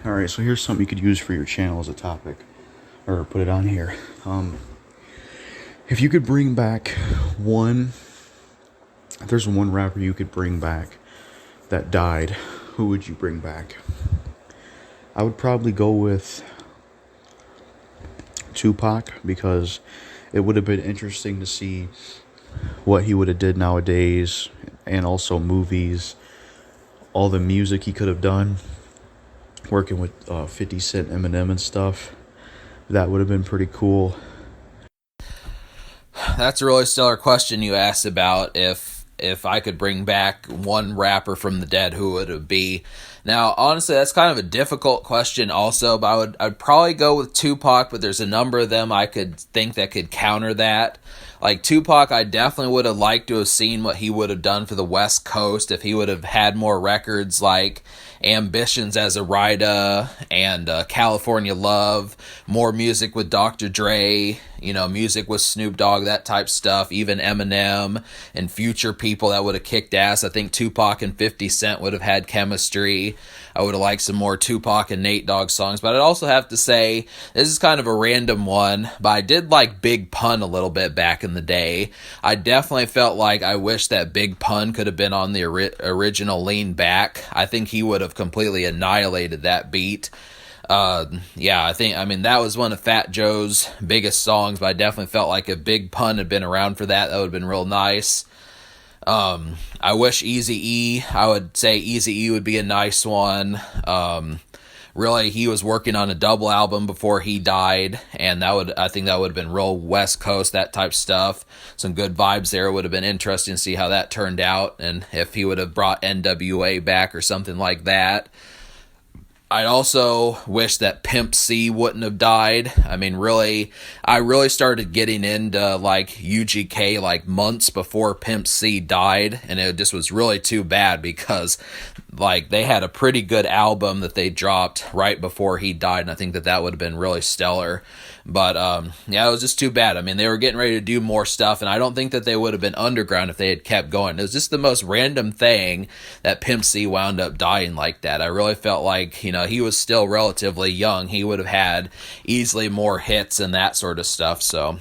Alright, so here's something you could use for your channel as a topic. Or put it on here. If you could bring back if there's one rapper you could bring back that died, who would you bring back? I would probably go with Tupac, because it would have been interesting to see what he would have did nowadays, and also movies, all the music he could have done, working with 50 Cent, Eminem and stuff. That would have been pretty cool. That's a really stellar question you asked about if I could bring back one rapper from the dead, who would it be? Now, honestly, that's kind of a difficult question also, but I'd probably go with Tupac, but there's a number of them I could think that could counter that. Like Tupac, I definitely would have liked to have seen what he would have done for the West Coast if he would have had more records like Ambitions as a Rider and California Love, more music with Dr. Dre, music with Snoop Dogg, that type stuff, even Eminem and future people that would have kicked ass. I think Tupac and 50 Cent would have had chemistry. I would have liked some more Tupac and Nate Dogg songs, but I'd also have to say, this is kind of a random one, but I did like Big Pun a little bit back in the day. I definitely felt like I wish that Big Pun could have been on the original Lean Back. I think he would have completely annihilated that beat. That was one of Fat Joe's biggest songs, but I definitely felt like if Big Pun had been around for that, that would have been real nice. I wish Eazy-e, I would say Eazy-e would be a nice one. Really, he was working on a double album before he died, and I think that would have been real West Coast, that type stuff. Some good vibes there. It would have been interesting to see how that turned out, and if he would have brought NWA back or something like that. I also wish that Pimp C wouldn't have died. I really started getting into like UGK like months before Pimp C died, and it just was really too bad because like they had a pretty good album that they dropped right before he died, and I think that would have been really stellar. But it was just too bad. They were getting ready to do more stuff, and I don't think that they would have been underground if they had kept going. It was just the most random thing that Pimp C wound up dying like that. I really felt like, he was still relatively young. He would have had easily more hits and that sort of stuff, so